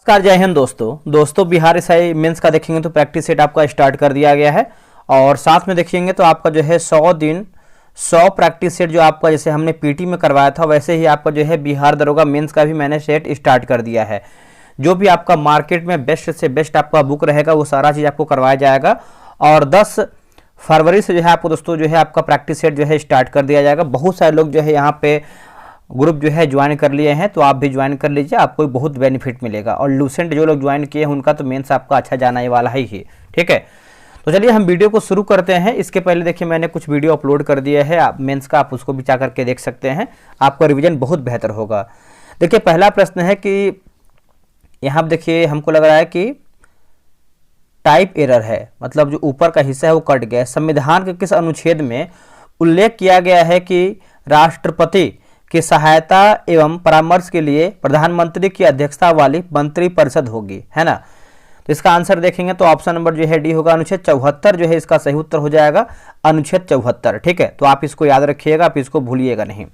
नमस्कार, जय हिंद दोस्तों बिहार एसआई मेंस का देखेंगे तो प्रैक्टिस सेट आपका स्टार्ट कर दिया गया है और साथ में देखेंगे तो आपका जो है 100 दिन 100 प्रैक्टिस सेट जो आपका जैसे हमने पीटी में करवाया था वैसे ही आपका जो है बिहार दरोगा मेंस का भी मैंने सेट स्टार्ट कर दिया है। जो भी आपका मार्केट में बेस्ट से बेस्ट आपका बुक रहेगा वो सारा चीज़ आपको करवाया जाएगा और 10 फरवरी से जो है आपको दोस्तों जो है आपका प्रैक्टिस सेट जो है स्टार्ट कर दिया जाएगा। बहुत सारे लोग जो है यहाँ पे ग्रुप जो है ज्वाइन कर लिए हैं तो आप भी ज्वाइन कर लीजिए, आपको बहुत बेनिफिट मिलेगा। और लूसेंट जो लोग ज्वाइन किए हैं उनका तो मेंस आपका अच्छा जाने वाला ही ठीक है। तो चलिए हम वीडियो को शुरू करते हैं। इसके पहले देखिए मैंने कुछ वीडियो अपलोड कर दिया है आप मेंस का, आप उसको भी जा करके देख सकते हैं, आपका रिवीजन बहुत बेहतर होगा। देखिए पहला प्रश्न है कि यहाँ देखिए हमको लग रहा है कि टाइप एरर है, मतलब जो ऊपर का हिस्सा है वो कट गया। संविधान के किस अनुच्छेद में उल्लेख किया गया है कि राष्ट्रपति की सहायता एवं परामर्श के लिए प्रधानमंत्री की अध्यक्षता वाली मंत्रिपरिषद होगी, है ना। तो इसका आंसर देखेंगे तो ऑप्शन नंबर जो है डी होगा, अनुच्छेद 74 जो है इसका सही उत्तर हो जाएगा, अनुच्छेद 74। ठीक है, तो आप इसको याद रखिएगा, आप इसको भूलिएगा नहीं।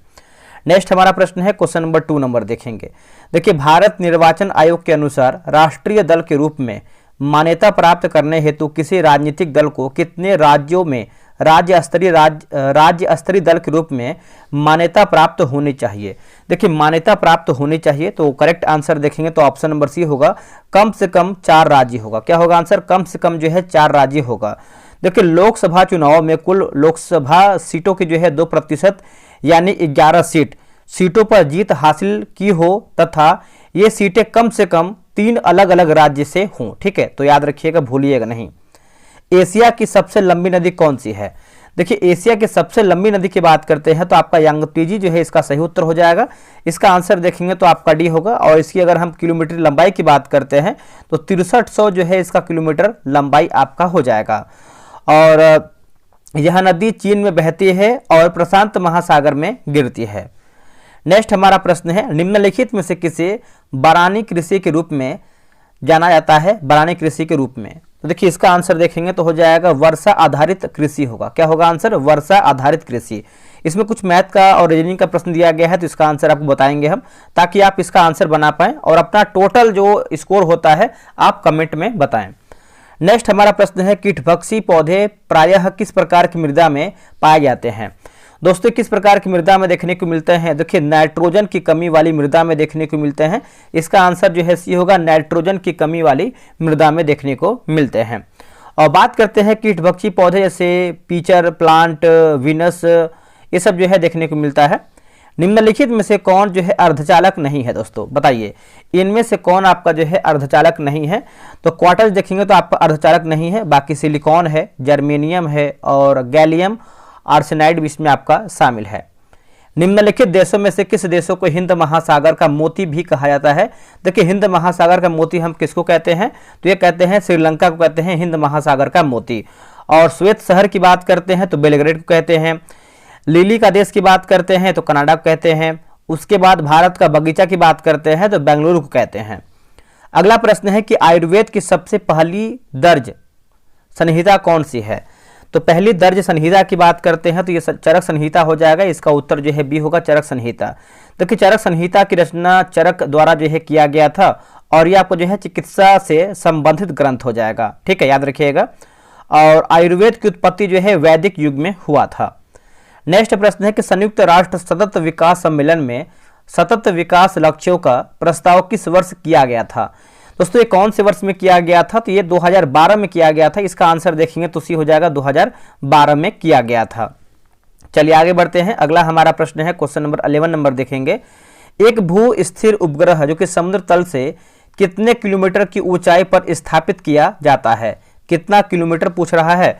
नेक्स्ट हमारा प्रश्न है क्वेश्चन नंबर 2 नंबर देखेंगे। देखिए भारत निर्वाचन आयोग के अनुसार राष्ट्रीय दल के रूप में मान्यता प्राप्त करने हेतु किसी राजनीतिक दल को कितने राज्यों में राज्य स्तरीय दल के रूप में मान्यता प्राप्त होनी चाहिए। देखिए मान्यता प्राप्त होनी चाहिए तो करेक्ट आंसर देखेंगे तो ऑप्शन नंबर सी होगा, कम से कम 4 राज्य होगा। क्या होगा आंसर? कम से कम जो है 4 राज्य होगा। देखिए लोकसभा चुनाव में कुल लोकसभा सीटों की जो है 2% यानी 11 सीटों पर जीत हासिल की हो तथा ये सीटें कम से कम 3 अलग अलग राज्य से हों। ठीक है, तो याद रखिएगा, भूलिएगा नहीं। एशिया की सबसे लंबी नदी कौन सी है? देखिए एशिया की सबसे लंबी नदी की बात करते हैं तो आपका यांगत्जे जो है इसका सही उत्तर हो जाएगा। इसका आंसर देखेंगे तो आपका डी होगा। और इसकी अगर हम किलोमीटर लंबाई की बात करते हैं तो 6300 जो है इसका किलोमीटर लंबाई आपका हो जाएगा। और यह नदी चीन में बहती है और प्रशांत महासागर में गिरती है। नेक्स्ट हमारा प्रश्न है, निम्नलिखित में से किसे बारानी कृषि के रूप में जाना जाता है? बारानी कृषि के रूप में तो देखिए इसका आंसर देखेंगे तो हो जाएगा वर्षा आधारित कृषि होगा। क्या होगा आंसर? वर्षा आधारित कृषि। इसमें कुछ मैथ का और रीजनिंग का प्रश्न दिया गया है तो इसका आंसर आपको बताएंगे हम, ताकि आप इसका आंसर बना पाएं और अपना टोटल जो स्कोर होता है आप कमेंट में बताएं। नेक्स्ट हमारा प्रश्न है, कीटभक्षी पौधे प्रायः किस प्रकार की मृदा में पाए जाते हैं? दोस्तों किस प्रकार की मृदा में देखने को मिलते हैं? देखिए नाइट्रोजन की कमी वाली मृदा में देखने को मिलते हैं। इसका आंसर जो है सी होगा, नाइट्रोजन की कमी वाली मृदा में देखने को मिलते हैं। और बात करते हैं कीटभक्षी पौधे जैसे पीचर प्लांट, वीनस, ये सब जो है देखने को मिलता है। निम्नलिखित में से कौन जो है अर्धचालक नहीं है? दोस्तों बताइए इनमें से कौन आपका जो है अर्धचालक नहीं है? तो क्वार्टज देखेंगे तो आपका अर्धचालक नहीं है, बाकी सिलिकॉन है, जर्मेनियम है और गैलियम आर्सेनाइड भी इसमें आपका शामिल है। निम्नलिखित देशों में से किस देशों को हिंद महासागर का मोती भी कहा जाता है? देखिए हिंद महासागर का मोती हम किसको कहते हैं? तो ये कहते हैं श्रीलंका को कहते हैं हिंद महासागर का मोती। और श्वेत शहर की बात करते हैं तो बेलग्रेड को कहते हैं। लिली का देश की बात करते हैं तो कनाडा को कहते हैं। उसके बाद भारत का बगीचा की बात करते हैं तो बेंगलुरु को कहते हैं। अगला प्रश्न है कि आयुर्वेद की सबसे पहली दर्ज संहिता कौन सी है? तो पहली दर्ज संहिता की बात करते हैं तो ये चरक संहिता हो जाएगा। इसका उत्तर जो है बी होगा, चरक संहिता। देखिए चरक संहिता की रचना चरक द्वारा जो है किया गया था और ये आपको जो है चिकित्सा से संबंधित ग्रंथ हो जाएगा। ठीक है, याद रखिएगा। और आयुर्वेद की उत्पत्ति जो है वैदिक युग में हुआ था। नेक्स्ट प्रश्न है कि संयुक्त राष्ट्र सतत विकास सम्मेलन में सतत विकास लक्ष्यों का प्रस्ताव किस वर्ष किया गया था? दोस्तों ये कौन से वर्ष में किया गया था? तो ये 2012 में किया गया था। इसका आंसर देखेंगे तो सी हो जाएगा, 2012 में किया गया था। चलिए आगे बढ़ते हैं। अगला हमारा प्रश्न है क्वेश्चन नंबर 11 नंबर देखेंगे। एक भू स्थिर उपग्रह जो कि समुद्र तल से कितने किलोमीटर की ऊंचाई पर स्थापित किया जाता है? कितना किलोमीटर पूछ रहा है?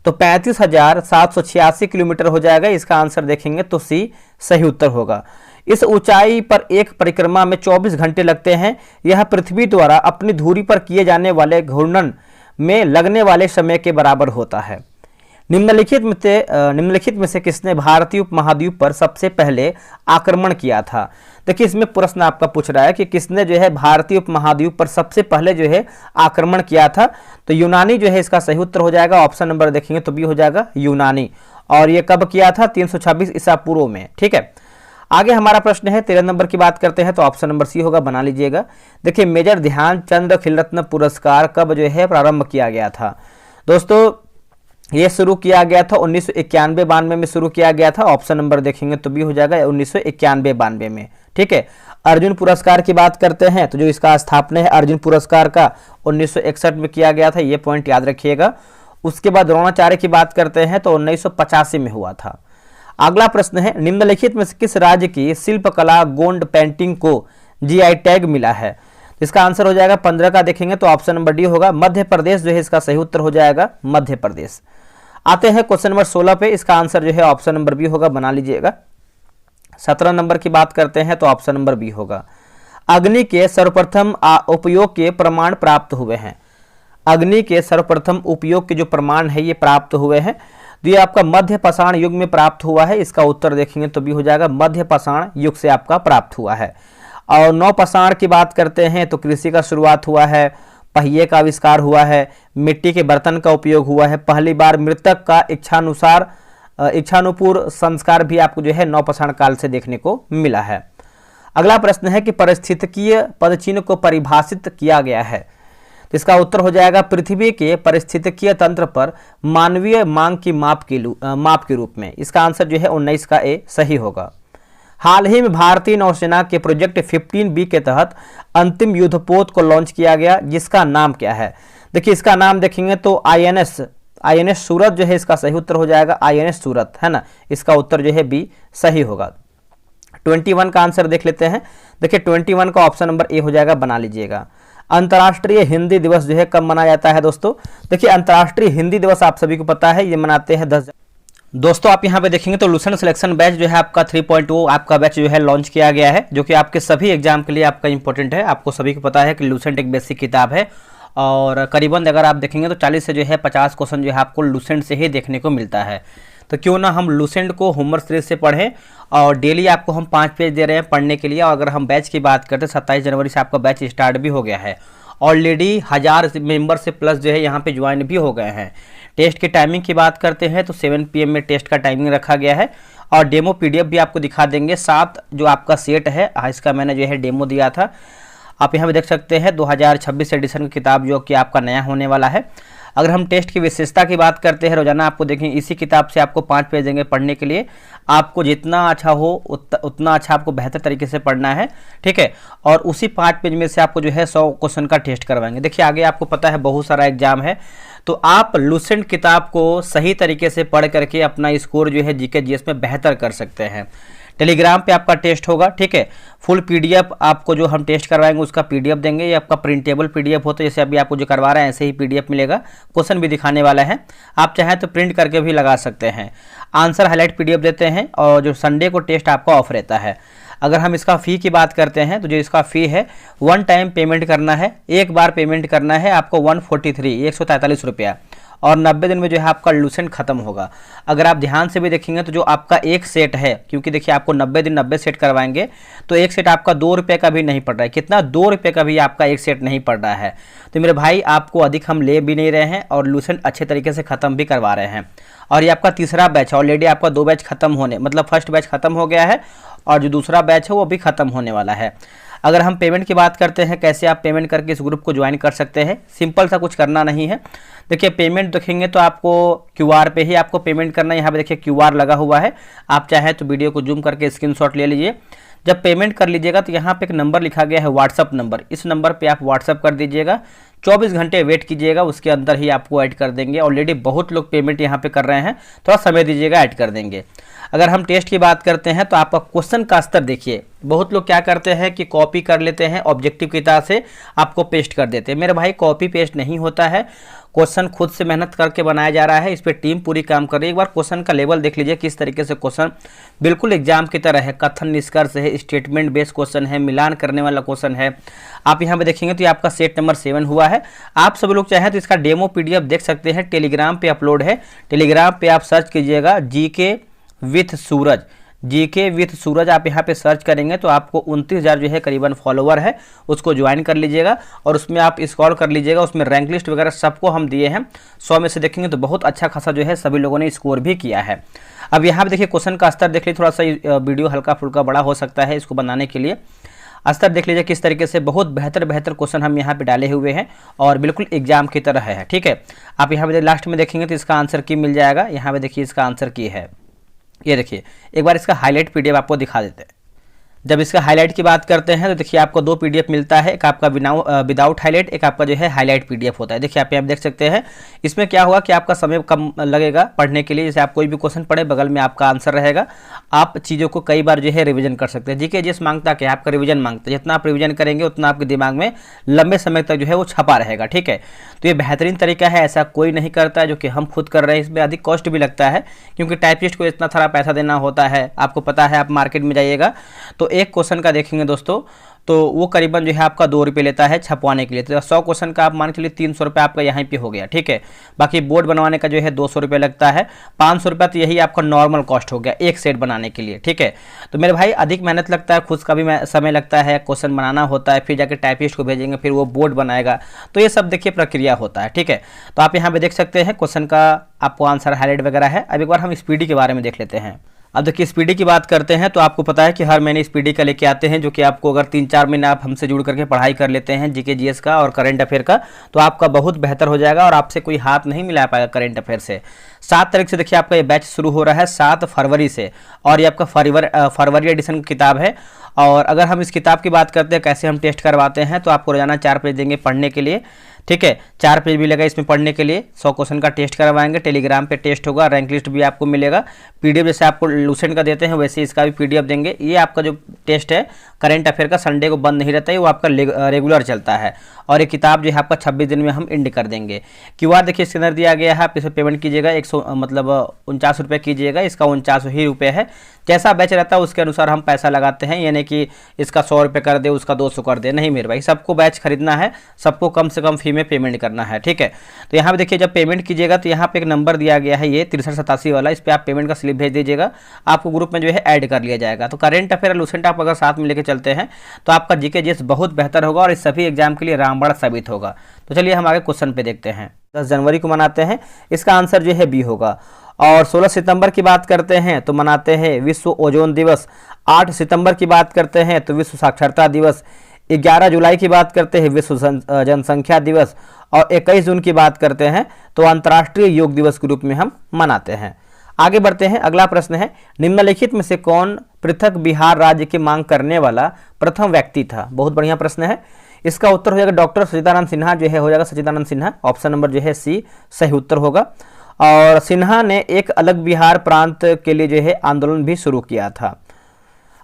तो 35,786 किलोमीटर हो जाएगा। इसका आंसर देखेंगे तो सी सही उत्तर होगा। इस ऊंचाई पर एक परिक्रमा में 24 घंटे लगते हैं। यह पृथ्वी द्वारा अपनी धुरी पर किए जाने वाले घूर्णन में लगने वाले समय के बराबर होता है। निम्नलिखित में से किसने भारतीय उपमहाद्वीप पर सबसे पहले आक्रमण किया था? देखिए इसमें प्रश्न आपका पूछ रहा है कि किसने जो है भारतीय उपमहाद्वीप पर सबसे पहले जो है आक्रमण किया था? तो यूनानी जो है इसका सही उत्तर हो जाएगा। ऑप्शन नंबर देखेंगे तो बी हो जाएगा, यूनानी। और ये कब किया था? 326 ईसा पूर्व में। ठीक है, आगे हमारा प्रश्न है 13 नंबर की बात करते हैं तो ऑप्शन नंबर सी होगा, बना लीजिएगा। देखिए मेजर ध्यानचंद खेल रत्न पुरस्कार कब जो है प्रारंभ किया गया था। दोस्तों ये शुरू किया गया था 1991-92 में शुरू किया गया था। ऑप्शन नंबर देखेंगे तो बी हो जाएगा 1991-92 में। ठीक है, अर्जुन पुरस्कार की बात करते हैं तो जो इसका स्थापना है अर्जुन पुरस्कार का 1961 में किया गया था, ये पॉइंट याद रखिएगा। उसके बाद द्रोणाचार्य की बात करते हैं तो 1985 में हुआ था। अगला प्रश्न है निम्नलिखित में किस राज्य की शिल्पकला गोंड पेंटिंग को जीआई टैग मिला है। इसका आंसर हो जाएगा 15 का देखेंगे तो ऑप्शन नंबर डी होगा, मध्य प्रदेश जो है इसका सही उत्तर हो जाएगा, मध्य प्रदेश। आते हैं क्वेश्चन नंबर 16 पे, इसका आंसर जो है ऑप्शन नंबर बी होगा, बना लीजिएगा। 17 नंबर की बात करते हैं तो ऑप्शन नंबर बी होगा। अग्नि के सर्वप्रथम उपयोग के प्रमाण प्राप्त हुए हैं। अग्नि के सर्वप्रथम उपयोग के जो प्रमाण है ये प्राप्त हुए हैं, तो ये आपका मध्य पाषाण युग में प्राप्त हुआ है। इसका उत्तर देखेंगे तो बी हो जाएगा, मध्य पाषाण युग से आपका प्राप्त हुआ है। और नवपाषाण की बात करते हैं तो कृषि का शुरुआत हुआ है, पहिए का आविष्कार हुआ है, मिट्टी के बर्तन का उपयोग हुआ है, पहली बार मृतक का इच्छानुपूर संस्कार भी आपको जो है नवपाषाण काल से देखने को मिला है। अगला प्रश्न है कि पारिस्थितिकीय पदचिन्ह को परिभाषित किया गया है। तो इसका उत्तर हो जाएगा, पृथ्वी के पारिस्थितिकीय तंत्र पर मानवीय मांग की माप के रूप में। इसका आंसर जो है 19 का ए सही होगा। हाल ही में भारतीय नौसेना के प्रोजेक्ट 15B के तहत अंतिम युद्धपोत को लॉन्च किया गया, जिसका नाम क्या है। देखिए इसका नाम देखेंगे तो आईएनएस सूरत जो है इसका सही उत्तर हो जाएगा, आईएनएस सूरत है ना। इसका उत्तर जो है बी सही होगा। 21 का आंसर देख लेते हैं। देखिए 21 का ऑप्शन नंबर ए हो जाएगा, बना लीजिएगा। अंतर्राष्ट्रीय हिंदी दिवस जो है कब मनाया जाता है दोस्तों। देखिए अंतर्राष्ट्रीय हिंदी दिवस आप सभी को पता है, ये मनाते हैं 10। दोस्तों आप यहाँ पे देखेंगे तो लूसेंट सिलेक्शन बैच जो है आपका 3.0 आपका बैच जो है लॉन्च किया गया है, जो कि आपके सभी एग्जाम के लिए आपका इंपॉर्टेंट है। आपको सभी को पता है कि लूसेंट एक बेसिक किताब है और करीबन अगर आप देखेंगे तो 40 से जो है 50 क्वेश्चन जो है आपको लूसेंट से ही देखने को मिलता है। तो क्यों ना हम लूसेंट को होमवर्क सीरीज से पढ़ें, और डेली आपको हम 5 पेज दे रहे हैं पढ़ने के लिए। और अगर हम बैच की बात करते हैं 27 जनवरी से आपका बैच स्टार्ट भी हो गया है। ऑलरेडी 1000 मेंबर से प्लस जो है यहाँ पे ज्वाइन भी हो गए हैं। टेस्ट की टाइमिंग की बात करते हैं तो 7 PM में टेस्ट का टाइमिंग रखा गया है, और डेमो PDF भी आपको दिखा देंगे। 7 जो आपका सेट है इसका मैंने जो है डेमो दिया था, आप यहाँ पे देख सकते हैं 2026 एडिशन की किताब जो कि आपका नया होने वाला है। अगर हम टेस्ट की विशेषता की बात करते हैं, रोजाना आपको देखें इसी किताब से आपको 5 पेज देंगे पढ़ने के लिए। आपको जितना अच्छा हो उतना अच्छा आपको बेहतर तरीके से पढ़ना है, ठीक है। और उसी 5 पेज में से आपको जो है 100 क्वेश्चन का टेस्ट करवाएंगे। देखिए आगे आपको पता है बहुत सारा एग्जाम है, तो आप लूसेंट किताब को सही तरीके से पढ़ करके अपना स्कोर जो है जीके जीएस में बेहतर कर सकते हैं। टेलीग्राम पे आपका टेस्ट होगा, ठीक है। फुल PDF आपको जो हम टेस्ट करवाएंगे उसका PDF देंगे। ये आपका प्रिंटेबल PDF होता है, जैसे अभी आपको जो करवा रहे हैं ऐसे ही PDF मिलेगा। क्वेश्चन भी दिखाने वाला है, आप चाहें तो प्रिंट करके भी लगा सकते हैं। आंसर हाईलाइट PDF देते हैं, और जो संडे को टेस्ट आपका ऑफ रहता है। अगर हम इसका फ़ी की बात करते हैं तो जो इसका फ़ी है 1 टाइम पेमेंट करना है, एक बार पेमेंट करना है आपको 143 रुपया, और 90 दिन में जो है आपका लूसेंट खत्म होगा। अगर आप ध्यान से भी देखेंगे तो जो आपका एक सेट है, क्योंकि देखिए आपको 90 दिन 90 सेट करवाएंगे, तो एक सेट आपका 2 रुपये का भी नहीं पड़ रहा है। कितना, 2 रुपये का भी आपका एक सेट नहीं पड़ रहा है। तो मेरे भाई आपको अधिक हम ले भी नहीं रहे हैं, और लूसेंट अच्छे तरीके से ख़त्म भी करवा रहे हैं। और ये आपका तीसरा बैच है, ऑलरेडी आपका 2 बैच खत्म होने, मतलब फर्स्ट बैच खत्म हो गया है, और जो दूसरा बैच है वो भी खत्म होने वाला है। अगर हम पेमेंट की बात करते हैं, कैसे आप पेमेंट करके इस ग्रुप को ज्वाइन कर सकते हैं, सिंपल सा कुछ करना नहीं है। देखिए पेमेंट देखेंगे तो आपको QR पे ही आपको पेमेंट करना है। यहाँ पे देखिए QR लगा हुआ है, आप चाहें तो वीडियो को जूम करके स्क्रीनशॉट ले लीजिए। जब पेमेंट कर लीजिएगा तो यहाँ पे एक नंबर लिखा गया है व्हाट्सअप नंबर, इस नंबर पे आप व्हाट्सअप कर दीजिएगा। 24 घंटे वेट कीजिएगा, उसके अंदर ही आपको ऐड कर देंगे। ऑलरेडी बहुत लोग पेमेंट यहाँ पे कर रहे हैं, थोड़ा समय दीजिएगा, ऐड कर देंगे। अगर हम टेस्ट की बात करते हैं तो आपका क्वेश्चन का स्तर देखिए, बहुत लोग क्या करते हैं कि कॉपी कर लेते हैं, ऑब्जेक्टिव की तरह से आपको पेस्ट कर देते हैं। मेरे भाई कॉपी पेस्ट नहीं होता है, क्वेश्चन खुद से मेहनत करके बनाया जा रहा है, इस पर टीम पूरी काम कर रही है। एक बार क्वेश्चन का लेवल देख लीजिए किस तरीके से क्वेश्चन बिल्कुल एग्जाम की तरह है। कथन निष्कर्ष है, स्टेटमेंट बेस्ड क्वेश्चन है, मिलान करने वाला क्वेश्चन है। आप यहाँ पे देखेंगे तो ये आपका सेट नंबर 7 हुआ है। आप सभी लोग चाहें तो इसका डेमो PDF देख सकते हैं, टेलीग्राम पे अपलोड है। टेलीग्राम पे आप सर्च कीजिएगा GK with Suraj, GK with Suraj आप यहाँ पे सर्च करेंगे तो आपको 29,000 जो है करीबन फॉलोवर है, उसको ज्वाइन कर लीजिएगा और उसमें आप स्क्रॉल कर लीजिएगा। उसमें रैंक लिस्ट वगैरह सबको हम दिए हैं। 100 में से देखेंगे तो बहुत अच्छा खासा जो है सभी लोगों ने स्कोर भी किया है। अब यहाँ पे देखिए क्वेश्चन का स्तर देख लीजिए, थोड़ा सा वीडियो हल्का फुल्का बड़ा हो सकता है इसको बनाने के लिए। स्तर देख लीजिए किस तरीके से बहुत बेहतर क्वेश्चन हम यहाँ पे डाले हुए हैं और बिल्कुल एग्जाम की तरह है। ठीक है, आप यहाँ पे लास्ट में देखेंगे तो इसका आंसर की मिल जाएगा। यहाँ पे देखिए इसका आंसर की है, ये देखिए एक बार इसका हाईलाइट पीडीएफ आपको दिखा देते हैं। जब इसका हाईलाइट की बात करते हैं तो देखिए आपको 2 पीडीएफ मिलता है, एक आपका विदाउट हाईलाइट, एक आपका जो है हाईलाइट पीडीएफ होता है। देखिए आप यहाँ देख सकते हैं, इसमें क्या हुआ कि आपका समय कम लगेगा पढ़ने के लिए। जैसे आप कोई भी क्वेश्चन पढ़े बगल में आपका आंसर रहेगा, आप चीज़ों को कई बार जो है रिवीजन कर सकते हैं। जीके जिस मांगता क्या आपका रिवीजन मांगता है, जितना आप रिवीजन करेंगे उतना आपके दिमाग में लंबे समय तक जो है वो छपा रहेगा। ठीक है, तो ये बेहतरीन तरीका है, ऐसा कोई नहीं करता है जो कि हम खुद कर रहे हैं। इसमें अधिक कॉस्ट भी लगता है क्योंकि टाइपिस्ट को इतना सारा पैसा देना होता है। आपको पता है, आप मार्केट में जाइएगा तो एक क्वेश्चन का देखेंगे दोस्तों तो वो करीबन जो है आपका 2 रुपये लेता है छपवाने के लिए। तो 100 क्वेश्चन का आप मान के चलिए 300 रुपये आपका यहाँ पे हो गया। ठीक है, बाकी बोर्ड बनवाने का जो है 200 रुपये लगता है, 500 रुपये तो यही आपका नॉर्मल कॉस्ट हो गया एक सेट बनाने के लिए। ठीक है, तो मेरे भाई अधिक मेहनत लगता है, खुद का भी समय लगता है, क्वेश्चन बनाना होता है, फिर जाकर टाइपिस्ट को भेजेंगे, फिर वो बोर्ड बनाएगा, तो ये सब देखिए प्रक्रिया होता है। ठीक है, तो आप यहाँ पे देख सकते हैं क्वेश्चन का आपको आंसर हाईलाइट वगैरह है। अब एक बार हम स्पीडी के बारे में देख लेते हैं। अब देखिए स्पीडी की बात करते हैं तो आपको पता है कि हर महीने स्पीडी का लेके आते हैं, जो कि आपको अगर 3-4 महीने आप हमसे जुड़ करके पढ़ाई कर लेते हैं जीके जीएस का और करंट अफेयर का, तो आपका बहुत बेहतर हो जाएगा और आपसे कोई हाथ नहीं मिला पाएगा करंट अफेयर से। 7 तारीख से देखिए आपका ये बैच शुरू हो रहा है, 7 फरवरी से, और ये आपका फरवरी एडिशन की किताब है। और अगर हम इस किताब की बात करते हैं कैसे हम टेस्ट करवाते हैं, तो आपको रोजाना 4 पेज देंगे पढ़ने के लिए। ठीक है, 4 पेज भी लगा इसमें पढ़ने के लिए। 100 क्वेश्चन का टेस्ट करवाएंगे, टेलीग्राम पे टेस्ट होगा, रैंक लिस्ट भी आपको मिलेगा। पीडीएफ जैसे आपको लूसेंट का देते हैं वैसे इसका भी पीडीएफ देंगे। ये आपका जो टेस्ट है करंट अफेयर का संडे को बंद नहीं रहता है, वो आपका रेगुलर चलता है। और ये किताब जो है आपका 26 दिन में हम एंड कर देंगे। क्यूआर देखिए स्कैनर दिया गया है, आप इसे पेमेंट कीजिएगा, 49 रुपये कीजिएगा, इसका 49 ही रुपये है। जैसा बैच रहता है उसके अनुसार हम पैसा लगाते हैं, यानी कि इसका 100 रुपये कर दे, उसका 200 कर दे, नहीं मेरे भाई, सबको बैच खरीदना है, सबको कम से कम फी में पेमेंट करना है। ठीक है, तो यहाँ पे देखिए जब पेमेंट कीजिएगा तो यहाँ पे एक नंबर दिया गया है, ये 6387 वाला, इस पर आप पेमेंट का स्लिप भेज दीजिएगा, आपको ग्रुप में जो है ऐड कर लिया जाएगा। तो करंट अफेयर लूसेंट आप अगर साथ में लेके चलते हैं तो आपका जीके जीएस बहुत बेहतर होगा और इस सभी एग्जाम के लिए रामबाण साबित होगा। तो चलिए हम आगे क्वेश्चन पे देखते हैं। 10 जनवरी को मनाते हैं, इसका आंसर जो है बी होगा। और 16 सितंबर की बात करते हैं तो मनाते हैं विश्व ओजोन दिवस। 8 सितंबर की बात करते हैं तो विश्व साक्षरता दिवस। 11 जुलाई की बात करते हैं विश्व जनसंख्या दिवस। और 21 जून की बात करते हैं तो अंतर्राष्ट्रीय योग दिवस के रूप में हम मनाते हैं। आगे बढ़ते हैं, अगला प्रश्न है, निम्नलिखित में से कौन पृथक बिहार राज्य की मांग करने वाला प्रथम व्यक्ति था? बहुत बढ़िया प्रश्न है। इसका उत्तर हो जाएगा डॉक्टर सच्चिदानंद सिन्हा जो है, हो जाएगा सच्चिदानंद सिन्हा। ऑप्शन नंबर जो है सी सही उत्तर होगा। और सिन्हा ने एक अलग बिहार प्रांत के लिए जो है आंदोलन भी शुरू किया था।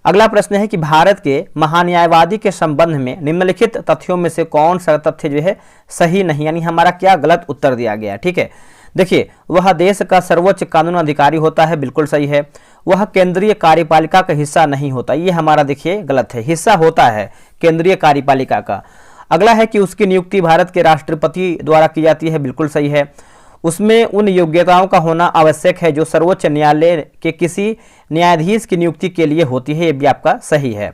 अगला प्रश्न है कि भारत के महान्यायवादी के संबंध में निम्नलिखित तथ्यों में से कौन सा तथ्य जो है सही नहीं, यानी हमारा क्या गलत उत्तर दिया गया। ठीक है, देखिए वह देश का सर्वोच्च कानून अधिकारी होता है, बिल्कुल सही है। वह केंद्रीय कार्यपालिका का हिस्सा नहीं होता, ये हमारा देखिए गलत है, हिस्सा होता है केंद्रीय कार्यपालिका का। अगला है कि उसकी नियुक्ति भारत के राष्ट्रपति द्वारा की जाती है, बिल्कुल सही है। उसमें उन योग्यताओं का होना आवश्यक है जो सर्वोच्च न्यायालय के किसी न्यायाधीश की नियुक्ति के लिए होती है, ये भी आपका सही है।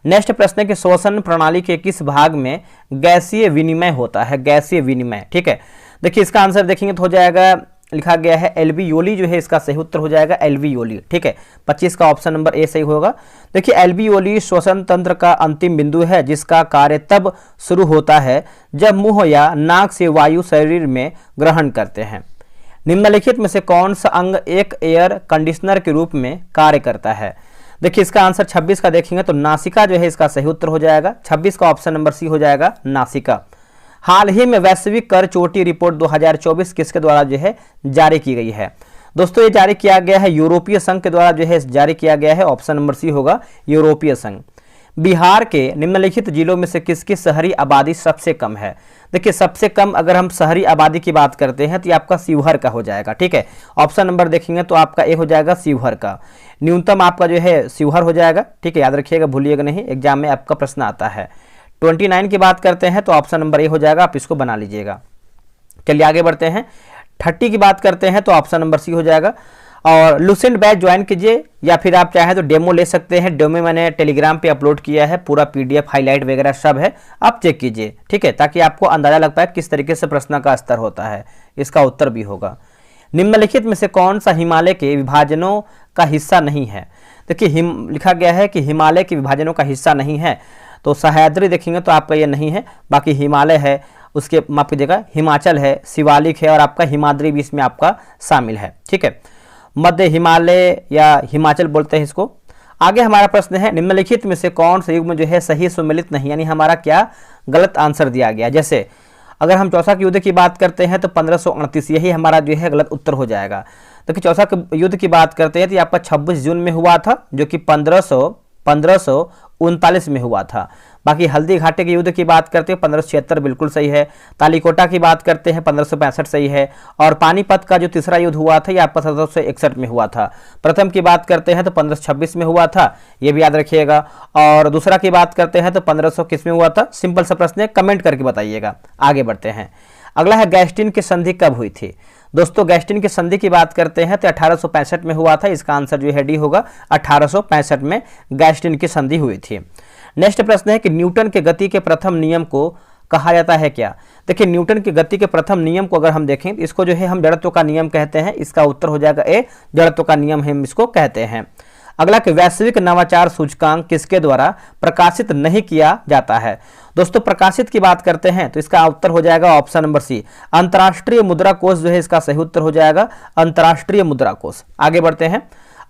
नेक्स्ट प्रश्न है कि श्वसन प्रणाली के किस भाग में गैसीय विनिमय होता है? गैसीय विनिमय, ठीक है। देखिए इसका आंसर देखेंगे तो हो जाएगा, लिखा गया है एल्वियोली जो है इसका सही उत्तर हो जाएगा एल्वियोली। ठीक है, 25 का ऑप्शन नंबर ए सही होगा। देखिए एल्वियोली श्वसन तंत्र का अंतिम बिंदु है जिसका कार्य तब शुरू होता है जब मुंह या नाक से वायु शरीर में ग्रहण करते हैं। निम्नलिखित में से कौन सा अंग एक एयर कंडीशनर के रूप में कार्य करता है? देखिए इसका आंसर 26 का देखेंगे तो नासिका जो है इसका सही उत्तर हो जाएगा। 26 का ऑप्शन नंबर सी हो जाएगा नासिका। हाल ही में वैश्विक कर चोटी रिपोर्ट 2024 किसके द्वारा जो है जारी की गई है? दोस्तों ये जारी किया गया है यूरोपीय संघ के द्वारा जो है जारी किया गया है। ऑप्शन नंबर सी होगा यूरोपीय संघ। बिहार के निम्नलिखित जिलों में से किसकी शहरी आबादी सबसे कम है? देखिए सबसे कम अगर हम शहरी आबादी की बात करते हैं तो ये आपका शिवहर का हो जाएगा। ठीक है, ऑप्शन नंबर देखेंगे तो आपका ए हो जाएगा शिवहर का। न्यूनतम आपका जो है शिवहर हो जाएगा। ठीक है, याद रखिएगा, भूलिएगा नहीं, एग्जाम में आपका प्रश्न आता है। 29 की बात करते हैं तो ऑप्शन नंबर ए हो जाएगा, आप इसको बना लीजिएगा। चलिए आगे बढ़ते हैं। 30 की बात करते हैं तो ऑप्शन नंबर सी हो जाएगा। और लुसेंट बैच ज्वाइन कीजिए, या फिर आप चाहें तो डेमो ले सकते हैं। डेमो मैंने टेलीग्राम पे अपलोड किया है, पूरा पीडीएफ हाईलाइट वगैरह सब है, आप चेक कीजिए, ठीक है, ताकि आपको अंदाजा लग पाए किस तरीके से प्रश्न का स्तर होता है। इसका उत्तर भी होगा। निम्नलिखित में से कौन सा हिमालय के विभाजनों का हिस्सा नहीं है? देखिए लिखा गया है कि हिमालय के विभाजनों का हिस्सा नहीं है, तो सह्याद्री देखेंगे तो आपका ये नहीं है। बाकी हिमालय है, उसके माफ कीजिएगा हिमाचल है, शिवालिक है और आपका हिमाद्री भी इसमें आपका शामिल है, ठीक है। मध्य हिमालय या हिमाचल बोलते हैं इसको। आगे हमारा प्रश्न है, निम्नलिखित में से कौन सा युग्म जो है सही सुमेलित नहीं, यानी हमारा क्या गलत आंसर दिया गया। जैसे अगर हम चौसा के युद्ध की बात करते हैं तो 1538, यही हमारा जो है गलत उत्तर हो जाएगा। तो कि चौसा के युद्ध की बात करते हैं तो ये आपका 26 जून में हुआ था, जो कि 1539 में हुआ था। बाकी हल्दी घाटी के युद्ध की बात करते हैं 1576 बिल्कुल सही है। तालीकोटा की बात करते हैं 1565 सही है। और पानीपत का जो तीसरा युद्ध हुआ था ये आपका 1761 में हुआ था। प्रथम की बात करते हैं तो 1526 में हुआ था, ये भी याद रखिएगा। और दूसरा की बात करते हैं तो 1500 किस में हुआ था। सिंपल सा प्रश्न है, कमेंट करके बताइएगा। आगे बढ़ते हैं। अगला है गैस्टिन की संधि कब हुई थी। दोस्तों गैस्टिन की संधि की बात करते हैं तो 1865 में हुआ था। इसका आंसर जो है डी होगा, 1865 में गैस्टिन की संधि हुई थी। नेक्स्ट प्रश्न है कि न्यूटन के गति के प्रथम नियम को कहा जाता है क्या। देखिए न्यूटन की गति के प्रथम नियम को अगर हम देखें तो इसको जो है हम जड़त्व का नियम कहते हैं। इसका उत्तर हो जाएगा ए, जड़त्व का नियम हम इसको कहते हैं। अगला कि वैश्विक नवाचार सूचकांक किसके द्वारा प्रकाशित नहीं किया जाता है। दोस्तों प्रकाशित की बात करते हैं तो इसका उत्तर हो जाएगा ऑप्शन नंबर सी, अंतर्राष्ट्रीय मुद्रा कोष जो है इसका सही उत्तर हो जाएगा, अंतर्राष्ट्रीय मुद्रा कोष। आगे बढ़ते हैं।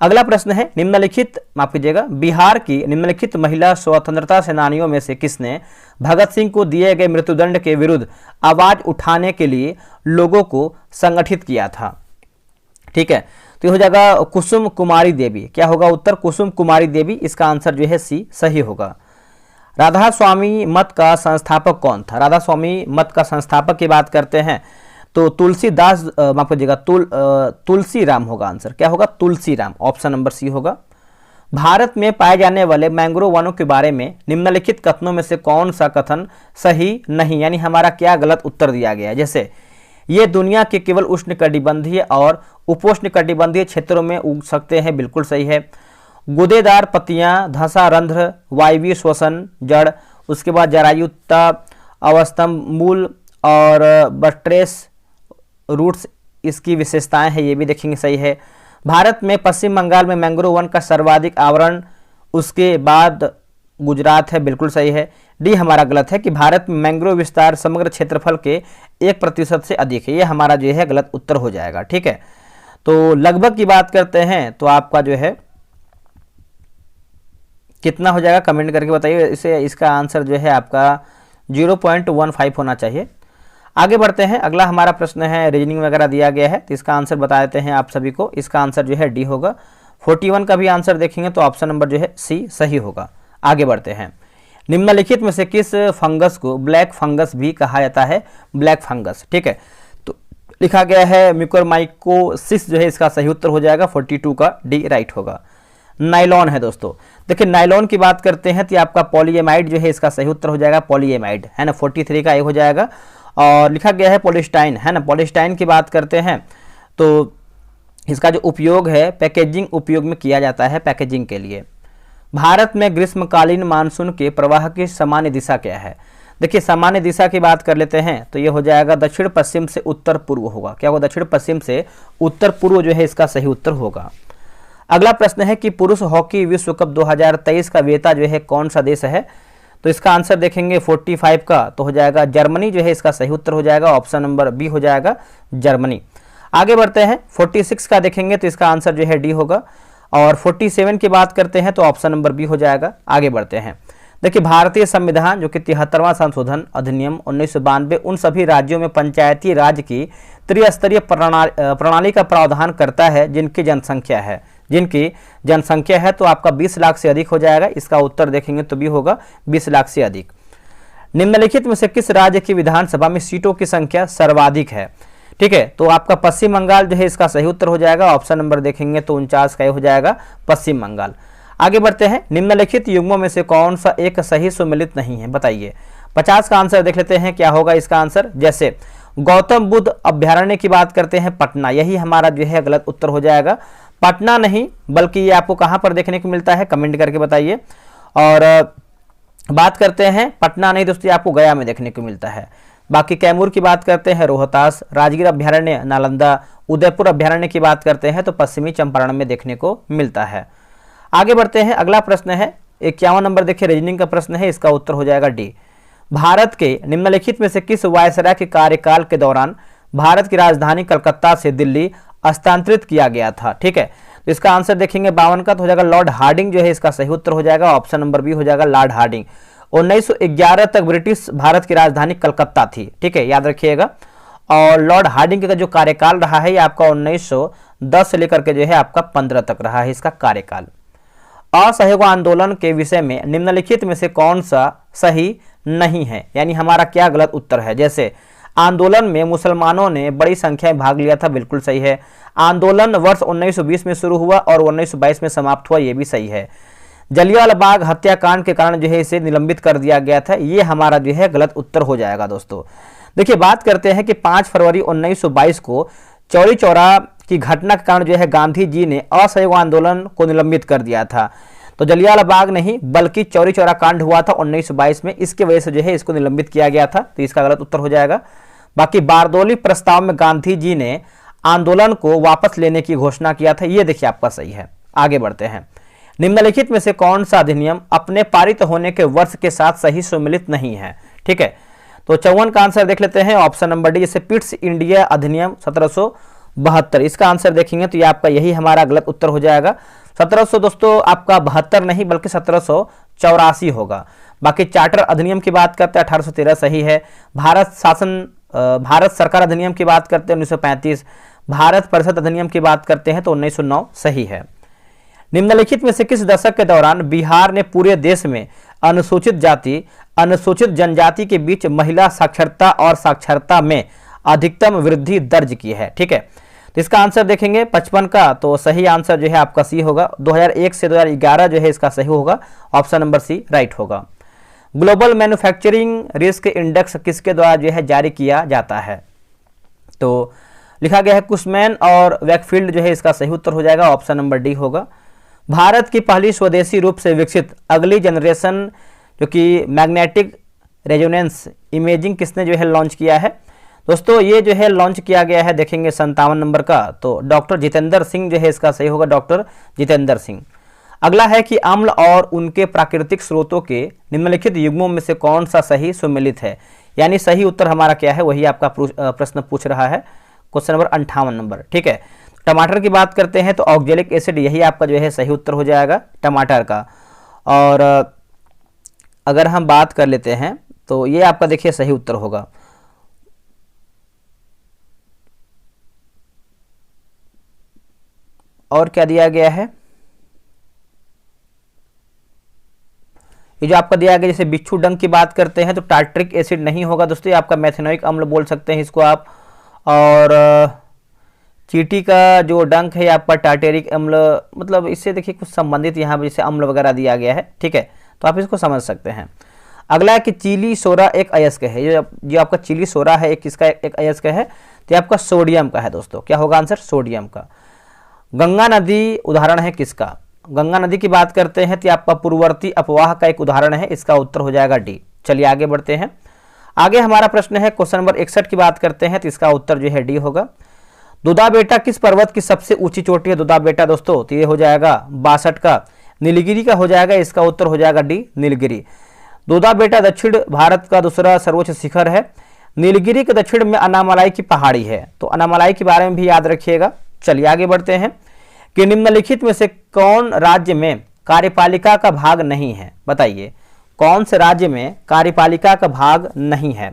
अगला प्रश्न है, निम्नलिखित माफ कीजिएगा बिहार की निम्नलिखित महिला स्वतंत्रता सेनानियों में से किसने भगत सिंह को दिए गए मृत्युदंड के विरुद्ध आवाज उठाने के लिए लोगों को संगठित किया था। ठीक है, तो ये हो जाएगा कुसुम कुमारी देवी। क्या होगा उत्तर, कुसुम कुमारी देवी। इसका आंसर जो है सी सही होगा। राधा स्वामी मत का संस्थापक कौन था। राधा स्वामी मत का संस्थापक की बात करते हैं तो तुलसीदास माफ कीजिएगा तुलसी राम होगा आंसर। क्या होगा, Tulsi Ram. Option number C होगा। भारत में पाए जाने वाले मैंग्रोव वनों के बारे में निम्नलिखित कथनों में से कौन सा कथन सही नहीं, यानी हमारा क्या गलत उत्तर दिया गया है। जैसे ये दुनिया के केवल उष्णकटिबंधीय और उपोष्णकटिबंधीय क्षेत्रों में उग सकते हैं, बिल्कुल सही है। गुदेदार पत्तियां, धंसा रंध्र, वायवीय श्वसन जड़, उसके बाद जरायुता अवस्थम मूल और बट्रेस रूट्स इसकी विशेषताएं हैं, ये भी देखेंगे सही है। भारत में पश्चिम बंगाल में मैंग्रोव वन का सर्वाधिक आवरण उसके बाद गुजरात है, बिल्कुल सही है। डी हमारा गलत है कि भारत में मैंग्रोव विस्तार समग्र क्षेत्रफल के 1% से अधिक है, ये हमारा जो है गलत उत्तर हो जाएगा। ठीक है, तो लगभग की बात करते हैं तो आपका जो है कितना हो जाएगा, कमेंट करके बताइए। इसे इसका आंसर जो है आपका 0.15 होना चाहिए। आगे बढ़ते हैं। अगला हमारा प्रश्न है, रीजनिंग वगैरह दिया गया है तो इसका आंसर बता देते हैं आप सभी को। इसका आंसर जो है डी होगा। 41 का भी आंसर देखेंगे तो ऑप्शन नंबर जो है सी सही होगा। आगे बढ़ते हैं। निम्नलिखित में से किस फंगस को ब्लैक फंगस भी कहा जाता है। ब्लैक फंगस, ठीक है, तो लिखा गया है म्यूकोरमाइकोसिस जो है इसका सही उत्तर हो जाएगा। 42 का डी राइट होगा। नाइलॉन है दोस्तों। देखिए नाइलॉन की बात करते हैं तो आपका पॉलीएमाइड जो है इसका सही उत्तर हो जाएगा, पॉलीएमाइड है ना। 43 का ए हो जाएगा। और लिखा गया है पॉलिस्टाइन है ना। पॉलिस्टाइन की बात करते हैं तो इसका जो उपयोग है पैकेजिंग उपयोग में किया जाता है, पैकेजिंग के लिए। भारत में ग्रीष्मकालीन मानसून के प्रवाह की सामान्य दिशा क्या है। देखिए सामान्य दिशा की बात कर लेते हैं तो ये हो जाएगा दक्षिण पश्चिम से उत्तर पूर्व होगा। क्या होगा, दक्षिण पश्चिम से उत्तर पूर्व जो है इसका सही उत्तर होगा। अगला प्रश्न है कि पुरुष हॉकी विश्व कप 2023 का विजेता जो है कौन सा देश है। तो इसका आंसर देखेंगे 45 का तो हो जाएगा जर्मनी जो है इसका सही उत्तर हो जाएगा। ऑप्शन नंबर बी हो जाएगा, जर्मनी। आगे बढ़ते हैं। 46 का देखेंगे तो इसका आंसर जो है डी होगा। और 47 की बात करते हैं तो ऑप्शन नंबर बी हो जाएगा। आगे बढ़ते हैं। देखिए भारतीय संविधान जो कि 73वां संशोधन अधिनियम 1992 उन सभी राज्यों में पंचायती राज की त्रिस्तरीय प्रणाली का प्रावधान करता है जिनकी जनसंख्या है तो आपका 20 लाख से अधिक हो जाएगा। इसका उत्तर देखेंगे तो भी होगा 20 लाख से अधिक। निम्नलिखित में से किस राज्य की विधानसभा में सीटों की संख्या सर्वाधिक है। ठीक है, तो आपका पश्चिम बंगाल जो है इसका सही उत्तर हो जाएगा। ऑप्शन नंबर देखेंगे तो 49 का हो जाएगा, पश्चिम बंगाल। आगे बढ़ते हैं। निम्नलिखित युग्मों में से कौन सा एक सही सुमेलित नहीं है, बताइए। 50 का आंसर देख लेते हैं क्या होगा इसका आंसर। जैसे गौतम बुद्ध अभ्यारण्य की बात करते हैं पटना, यही हमारा जो है गलत उत्तर हो जाएगा। पटना नहीं, बल्कि ये आपको कहां पर देखने को मिलता है, कमेंट करके बताइए। और बात करते हैं पटना नहीं दोस्तों, आपको गया में देखने को मिलता है। बाकी कैमूर की बात करते हैं रोहतास, राजगीर अभ्यारण्य नालंदा, उदयपुर अभ्यारण्य की बात करते हैं तो पश्चिमी चंपारण में देखने को मिलता है। आगे बढ़ते हैं, अगला प्रश्न है 51 नंबर, देखिए रीजनिंग का प्रश्न है, इसका उत्तर हो जाएगा डी। भारत के निम्नलिखित में से किस वायसराय के कार्यकाल के दौरान भारत की राजधानी कलकत्ता से दिल्ली हस्तांतरित किया गया था? ठीक है, तो इसका आंसर देखेंगे 52 का तो हो जाएगा लॉर्ड हार्डिंग, जो है इसका सही उत्तर हो जाएगा, ऑप्शन नंबर बी हो जाएगा लॉर्ड हार्डिंग। 1911 तक ब्रिटिश भारत की राजधानी कलकत्ता थी, ठीक है, याद रखिएगा। और लॉर्ड हार्डिंग का जो कार्यकाल रहा है ये आपका 1910 से लेकर के जो है आपका 15 तक रहा है इसका कार्यकाल। असहयोग आंदोलन के विषय में निम्नलिखित में से कौन सा सही नहीं है, यानी हमारा क्या गलत उत्तर है? जैसे आंदोलन में मुसलमानों ने बड़ी संख्या में भाग लिया था, बिल्कुल सही है। आंदोलन वर्ष 1920 में शुरू हुआ और 1922 में समाप्त हुआ, ये भी सही है। जलियांवाला बाग हत्याकांड के कारण जो है इसे निलंबित कर दिया गया था, ये हमारा जो है गलत उत्तर हो जाएगा दोस्तों। देखिए बात करते हैं कि 5 फरवरी 1922 को चौरी चौरा की घटना के कारण जो है गांधी जी ने असहयोग आंदोलन को निलंबित कर दिया था। तो जलियांवाला बाग नहीं बल्कि चौरी चौरा कांड हुआ था 1922 में, इसके वजह से जो है इसको निलंबित किया गया था, तो इसका गलत उत्तर हो जाएगा। बाकी बारदौली प्रस्ताव में गांधी जी ने आंदोलन को वापस लेने की घोषणा किया था, ये देखिए आपका सही है। आगे बढ़ते हैं, निम्नलिखित में से कौन सा अधिनियम अपने पारित होने के वर्ष के साथ सही सम्मिलित नहीं है? ठीक है, तो 54 का आंसर देख लेते हैं, ऑप्शन नंबर डी, जैसे पिट्स इंडिया अधिनियम 1772, इसका आंसर देखेंगे तो ये आपका यही हमारा गलत उत्तर हो जाएगा। 1700 दोस्तों आपका 72 नहीं बल्कि 1784 होगा। बाकी चार्टर अधिनियम की बात करते हैं 1813 सही है। भारत सरकार अधिनियम की बात करते हैं 1935। भारत परिषद अधिनियम की बात करते हैं तो 1909 सही है। निम्नलिखित में से किस दशक के दौरान बिहार ने पूरे देश में अनुसूचित जाति अनुसूचित जनजाति के बीच महिला साक्षरता और साक्षरता में अधिकतम वृद्धि दर्ज की है? ठीक है, तो इसका आंसर देखेंगे 55 का, तो सही आंसर जो है आपका सी होगा। 2001 से 2011 जो है इसका सही होगा, ऑप्शन नंबर सी राइट होगा। ग्लोबल मैन्युफैक्चरिंग रिस्क इंडेक्स किसके द्वारा जो है जारी किया जाता है? तो लिखा गया है कुशमैन और वैकफील्ड, जो है इसका सही उत्तर हो जाएगा, ऑप्शन नंबर डी होगा। भारत की पहली स्वदेशी रूप से विकसित अगली जनरेशन जो कि मैग्नेटिक रेजोनेंस इमेजिंग किसने जो है लॉन्च किया है? दोस्तों ये जो है लॉन्च किया गया है, देखेंगे 57 नंबर का, तो डॉक्टर जितेंद्र सिंह जो है इसका सही होगा, डॉक्टर जितेंद्र सिंह। अगला है कि अम्ल और उनके प्राकृतिक स्रोतों के निम्नलिखित युग्मों में से कौन सा सही सम्मिलित है? यानी सही उत्तर हमारा क्या है, वही आपका प्रश्न पूछ रहा है, क्वेश्चन नंबर 58 नंबर। ठीक है, टमाटर की बात करते हैं तो ऑक्जेलिक एसिड, यही आपका जो है सही उत्तर हो जाएगा टमाटर का। और अगर हम बात कर लेते हैं तो ये आपका देखिए सही उत्तर होगा। और क्या दिया गया है, ये जो आपका दिया गया जैसे बिच्छू डंक की बात करते हैं तो टार्ट्रिक एसिड नहीं होगा दोस्तों, ये आपका मेथेनोइक अम्ल बोल सकते हैं इसको आप। और चींटी का जो डंक है आपका टार्टेरिक अम्ल, मतलब इससे देखिए कुछ संबंधित यहाँ पर जैसे अम्ल वगैरह दिया गया है, ठीक है, तो आप इसको समझ सकते हैं। अगला है कि चिली सोडा एक अयस्क है, जो आपका चिली सोडा है एक किसका एक अयस्क है, तो आपका सोडियम का है दोस्तों। क्या होगा आंसर? सोडियम का। गंगा नदी उदाहरण है किसका? गंगा नदी की बात करते हैं तो आपका पूर्ववर्ती अपवाह का एक उदाहरण है, इसका उत्तर हो जाएगा डी। चलिए आगे बढ़ते हैं। आगे हमारा प्रश्न है क्वेश्चन नंबर 61 की बात करते हैं तो इसका उत्तर जो है डी होगा। दुदा बेटा किस पर्वत की सबसे ऊंची चोटी है? दुदा बेटा दोस्तों तो ये हो जाएगा 62 का। नीलगिरी का हो जाएगा, इसका उत्तर हो जाएगा डी नीलगिरी। दुदा बेटा दक्षिण भारत का दूसरा सर्वोच्च शिखर है। नीलगिरी के दक्षिण में अनामलाई की पहाड़ी है, तो अनामलाई के बारे में भी याद रखिएगा। चलिए आगे बढ़ते हैं कि निम्नलिखित में से कौन राज्य में कार्यपालिका का भाग नहीं है? बताइए कौन से राज्य में कार्यपालिका का भाग नहीं है?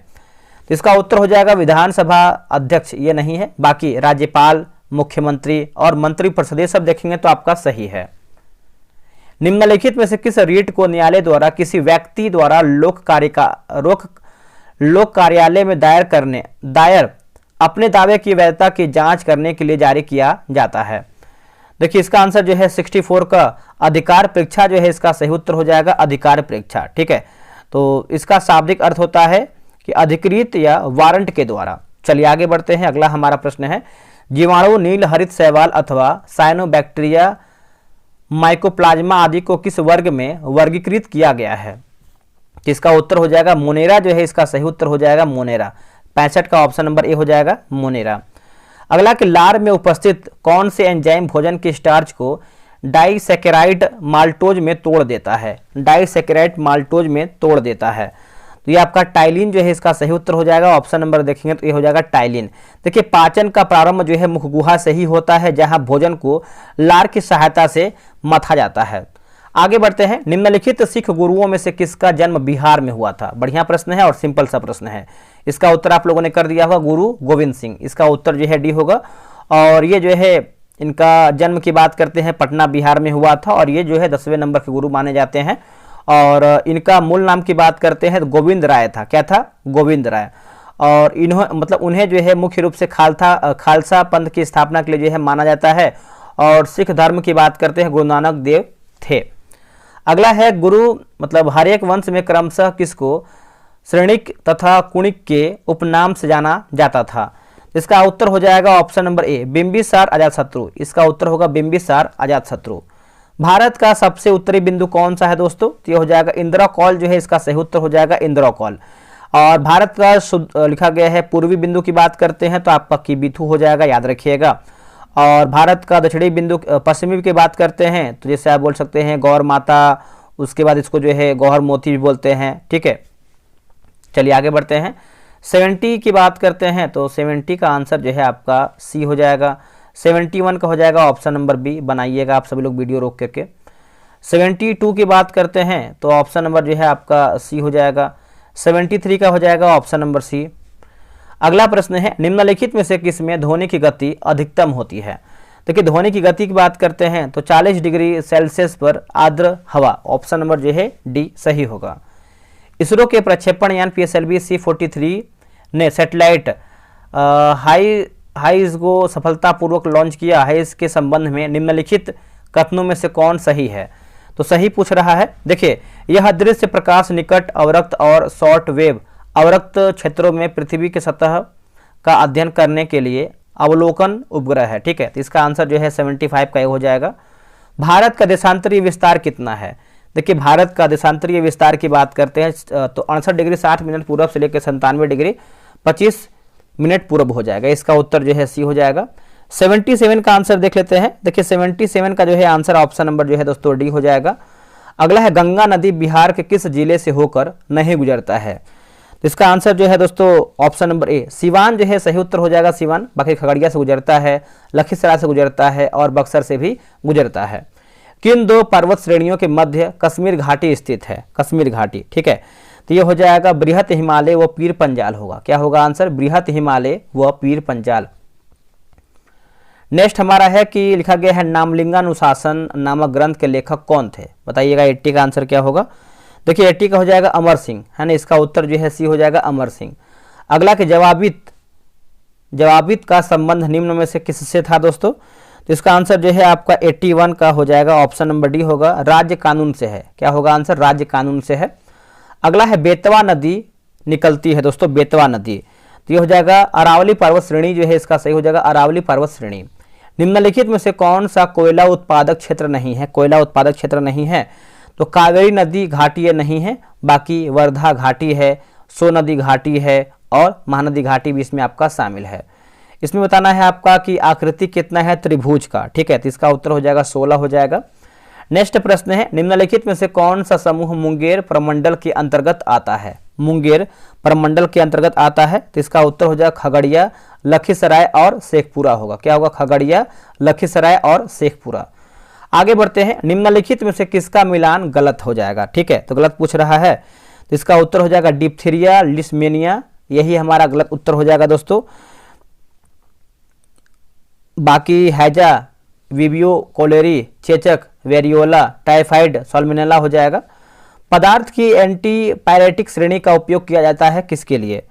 तो इसका उत्तर हो जाएगा विधानसभा अध्यक्ष, ये नहीं है। बाकी राज्यपाल, मुख्यमंत्री और मंत्रिपरिषद सब देखेंगे तो आपका सही है। निम्नलिखित में से किस रीट को न्यायालय द्वारा किसी व्यक्ति द्वारा लोक कार्यालय में दायर अपने दावे की वैधता की जांच करने के लिए जारी किया जाता है? देखिए इसका आंसर जो है 64 का अधिकार परीक्षा जो है इसका सही उत्तर हो जाएगा, अधिकार परीक्षा। ठीक है, तो इसका शाब्दिक अर्थ होता है कि अधिकृत या वारंट के द्वारा। चलिए आगे बढ़ते हैं। अगला हमारा प्रश्न है जीवाणु, नील हरित शैवाल अथवा साइनोबैक्टीरिया, माइकोप्लाज्मा आदि को किस वर्ग में वर्गीकृत किया गया है? इसका उत्तर हो जाएगा मोनेरा जो है इसका सही उत्तर हो जाएगा मोनेरा। 65 का ऑप्शन नंबर ए हो जाएगा मोनेरा। अगला कि लार में उपस्थित कौन से एंजाइम भोजन के स्टार्च को डाइसैकेराइड माल्टोज में तोड़ देता है? डाइसैकेराइड माल्टोज में तोड़ देता है, तो ये आपका टाइलिन जो है इसका सही उत्तर हो जाएगा। ऑप्शन नंबर देखेंगे तो ये हो जाएगा टाइलिन। देखिए पाचन का प्रारंभ जो है मुख गुहा से ही होता है, जहां भोजन को लार की सहायता से मथा जाता है। आगे बढ़ते हैं। निम्नलिखित सिख गुरुओं में से किसका जन्म बिहार में हुआ था? बढ़िया प्रश्न है और सिंपल सा प्रश्न है। इसका उत्तर आप लोगों ने कर दिया होगा, गुरु गोविंद सिंह। इसका उत्तर जो है डी होगा। और ये जो है इनका जन्म की बात करते हैं पटना बिहार में हुआ था, और ये जो है 10वें नंबर के गुरु माने जाते हैं। और इनका मूल नाम की बात करते हैं तो गोविंद राय था। क्या था? गोविंद राय। और उन्हें जो है मुख्य रूप से खालसा पंथ की स्थापना के लिए जो है माना जाता है। और सिख धर्म की बात करते हैं गुरु नानक देव थे। अगला है गुरु हर एक वंश में क्रमशः किसको श्रेणिक तथा कुणिक के उपनाम से जाना जाता था? इसका उत्तर हो जाएगा option number A Bimbisara Ajatashatru. इसका उत्तर होगा बिंबिसार अजातशत्रु। भारत का सबसे उत्तरी बिंदु कौन सा है दोस्तों? तो ये हो जाएगा इंदिरा कौल जो है इसका सही उत्तर हो जाएगा इंदिरा कौल। और भारत का लिखा गया है पूर्वी बिंदु की बात करते हैं तो आपका कीबिथु हो जाएगा, याद रखिएगा। और भारत का दक्षिणी बिंदु पश्चिमी की बात करते हैं तो जैसे आप बोल सकते हैं गौर माता, उसके बाद इसको जो है गौहर मोती भी बोलते हैं। ठीक है, चलिए आगे बढ़ते हैं। 70 की बात करते हैं तो 70 का आंसर जो है आपका सी हो जाएगा। 71 का हो जाएगा ऑप्शन नंबर बी, बनाइएगा आप सभी लोग वीडियो रोक करके। 72 की बात करते हैं तो ऑप्शन नंबर जो है आपका सी हो जाएगा। 73 का हो जाएगा ऑप्शन नंबर सी। अगला प्रश्न है निम्नलिखित में से किस में ध्वनि की गति अधिकतम होती है? देखिए ध्वनि की गति की बात करते हैं तो 40 डिग्री सेल्सियस पर आर्द्र हवा, ऑप्शन नंबर जो है डी सही होगा। इसरो के प्रक्षेपण यान PSLV C-43 ने सैटेलाइट हाइज को सफलतापूर्वक लॉन्च किया है। इसके संबंध में निम्नलिखित कथनों में से कौन सही है? तो सही पूछ रहा है। देखिए यह दृश्य प्रकाश निकट अवरक्त और शॉर्ट वेव अवरक्त क्षेत्रों में पृथ्वी की सतह का अध्ययन करने के लिए अवलोकन उपग्रह है। ठीक है, तो इसका आंसर जो है 75 का हो जाएगा। भारत का देशांतरीय विस्तार कितना है? देखिए भारत का देशांतरीय विस्तार की बात करते हैं तो 68 डिग्री 60 मिनट पूर्व से लेकर 97 डिग्री 25 मिनट पूर्व हो जाएगा। इसका उत्तर जो है सी हो जाएगा। 77 का आंसर देख लेते हैं। देखिए 77 का जो है आंसर ऑप्शन नंबर जो है दोस्तों डी हो जाएगा। अगला है गंगा नदी बिहार के किस जिले से होकर नहीं गुजरता है? तो इसका आंसर जो है दोस्तों ऑप्शन नंबर ए सिवान जो है सही उत्तर हो जाएगा सिवान। बाकी खगड़िया से गुजरता है, लखीसराय से गुजरता है और बक्सर से भी गुजरता है। किन दो पर्वत श्रेणियों के मध्य कश्मीर घाटी स्थित है? कश्मीर घाटी। ठीक है, तो ये हो जाएगा बृहत हिमालय व पीर पंजाल होगा। क्या होगा आंसर? बृहत हिमालय व पीर पंजाल। नेक्स्ट हमारा है कि लिखा गया है नामलिंगानुशासन नामक ग्रंथ के लेखक कौन थे? बताइएगा 80 का आंसर क्या होगा? देखिए 80 का हो जाएगा अमर सिंह, है ना। इसका उत्तर जो है सी हो जाएगा अमर सिंह। अगला के जवाबित का संबंध निम्न में से किससे था दोस्तों? तो इसका आंसर जो है आपका 81 का हो जाएगा, ऑप्शन नंबर डी होगा, राज्य कानून से है। क्या होगा आंसर? राज्य कानून से है। अगला है बेतवा नदी निकलती है दोस्तों, बेतवा नदी, तो ये हो जाएगा अरावली पर्वत श्रेणी जो है इसका सही हो जाएगा अरावली पर्वत श्रेणी। निम्नलिखित में से कौन सा कोयला उत्पादक क्षेत्र नहीं है? कोयला उत्पादक क्षेत्र नहीं है तो कावेरी नदी घाटी नहीं है, बाकी वर्धा घाटी है, सो नदी घाटी है और महानदी घाटी भी इसमें आपका शामिल है। इसमें बताना है आपका कि आकृति कितना है त्रिभुज का। ठीक है, तो इसका उत्तर हो जाएगा 16 हो जाएगा। नेक्स्ट प्रश्न है निम्नलिखित में से कौन सा समूह मुंगेर प्रमंडल के अंतर्गत आता है? मुंगेर प्रमंडल के अंतर्गत आता है, तो इसका उत्तर हो जाएगा खगड़िया, लखीसराय और शेखपुरा होगा। क्या होगा? खगड़िया, लखीसराय और शेखपुरा। आगे बढ़ते हैं। निम्नलिखित में से किसका मिलान गलत हो जाएगा? ठीक है, तो गलत पूछ रहा है, तो इसका उत्तर हो जाएगा डिप्थीरिया लिस्मेनिया, यही हमारा गलत उत्तर हो जाएगा दोस्तों। बाकी हैजा, विबियो कोलेरी, चेचक, वेरियोला, टाइफाइड, साल्मोनेला हो जाएगा। पदार्थ की एंटीपायरेटिक श्रेणी का उपयोग किया जाता है किसके लिए?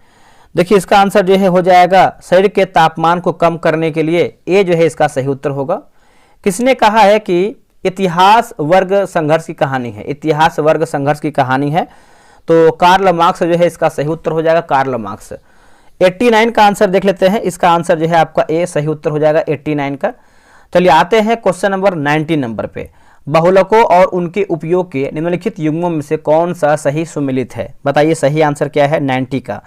देखिए इसका आंसर जो है हो जाएगा शरीर के तापमान को कम करने के लिए। ये जो है इसका सही उत्तर होगा। किसने कहा है कि इतिहास वर्ग संघर्ष की कहानी है? इतिहास वर्ग संघर्ष की कहानी है, तो कार्ल मार्क्स जो है इसका सही उत्तर हो जाएगा कार्ल मार्क्स। 89 का आंसर देख लेते हैं। इसका आंसर जो है आपका ए सही उत्तर हो जाएगा 89 का। चलिए आते हैं क्वेश्चन नंबर 19 नंबर पे। बहुलकों और उनके उपयोग के निम्नलिखित युग्मों में से कौन सा सही सुमेलित है? बताइए सही आंसर क्या है 90 का।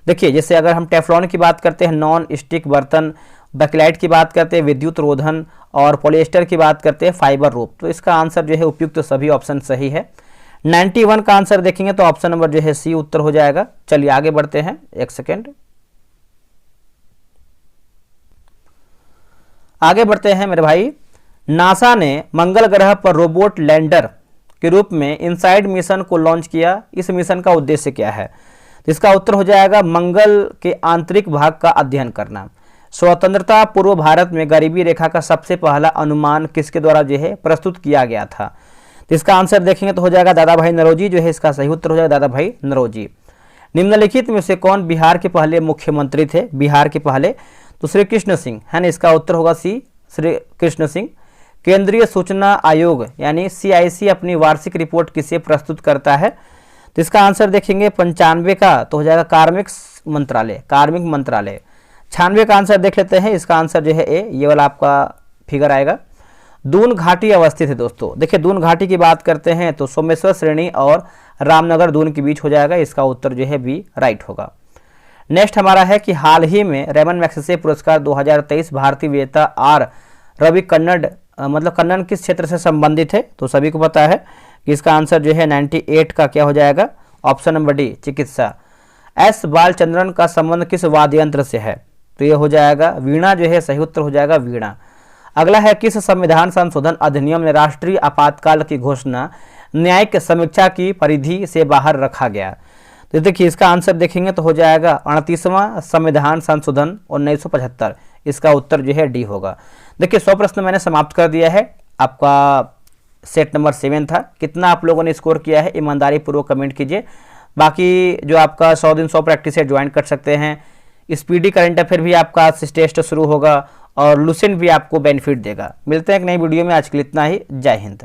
देखिए जैसे अगर हम टेफ्लॉन की बात करते हैं, नॉन स्टिक बर्तन, बैकलाइट की बात करते हैं विद्युत रोधन, और पॉलिएस्टर की बात करते हैं फाइबर रोप, तो इसका आंसर जो है उपयुक्त तो सभी ऑप्शन सही है। 91 का आंसर देखेंगे तो ऑप्शन नंबर जो है सी उत्तर हो जाएगा। चलिए आगे बढ़ते हैं, एक सेकेंड आगे बढ़ते हैं मेरे भाई। नासा ने मंगल ग्रह पर रोबोट लैंडर के रूप में इनसाइड मिशन को लॉन्च किया। इस मिशन का उद्देश्य क्या है? इसका उत्तर हो जाएगा मंगल के आंतरिक भाग का अध्ययन करना। स्वतंत्रता पूर्व भारत में गरीबी रेखा का सबसे पहला अनुमान किसके द्वारा जो है प्रस्तुत किया गया था? तो इसका आंसर देखेंगे तो हो जाएगा दादा भाई नौरोजी, जो है इसका सही उत्तर हो जाएगा दादा भाई नौरोजी। निम्नलिखित में से कौन बिहार के पहले मुख्यमंत्री थे? बिहार के पहले तो श्री कृष्ण सिंह है ना, इसका उत्तर होगा सी, श्री कृष्ण सिंह। केंद्रीय सूचना आयोग यानी CIC अपनी वार्षिक रिपोर्ट किसे प्रस्तुत करता है? तो इसका आंसर देखेंगे 95 का तो हो जाएगा कार्मिक मंत्रालय, कार्मिक मंत्रालय। 96 का आंसर देख लेते हैं। इसका आंसर जो है ए, ये वाला आपका फिगर आएगा। दून घाटी अवस्थित है दोस्तों। देखिए दून घाटी की बात करते हैं तो सोमेश्वर श्रेणी और रामनगर दून के बीच हो जाएगा। इसका उत्तर जो है बी राइट होगा। नेक्स्ट हमारा है कि हाल ही में रेमन मैग्सेसे पुरस्कार 2023 भारतीय विजेता आर रवि कन्नड़ मतलब कन्नन किस क्षेत्र से संबंधित है? तो सभी को पता है कि इसका आंसर जो है 98 का क्या हो जाएगा? ऑप्शन नंबर डी चिकित्सा। एस बालचंद्रन का संबंध किस वाद्य यंत्र से है? तो ये हो जाएगा वीणा, जो है सही उत्तर हो जाएगा वीणा। अगला है किस संविधान संशोधन अधिनियम ने राष्ट्रीय आपातकाल की घोषणा न्यायिक समीक्षा की परिधि से बाहर रखा गया? तो देखिए इसका आंसर देखेंगे तो हो जाएगा 38वां संविधान संशोधन 1975। इसका उत्तर जो है डी होगा। देखिए 100 प्रश्न मैंने समाप्त कर दिया है। आपका सेट नंबर 7 था। कितना आप लोगों ने स्कोर किया है ईमानदारी पूर्वक कमेंट कीजिए। बाकी जो आपका 100 दिन 100 प्रैक्टिस से ज्वाइन कर सकते हैं। स्पीडी करंट अफेयर भी आपका टेस्ट शुरू होगा और लुसेंट भी आपको बेनिफिट देगा। मिलते हैं एक नई वीडियो में, आज के लिए इतना ही। जय हिंद।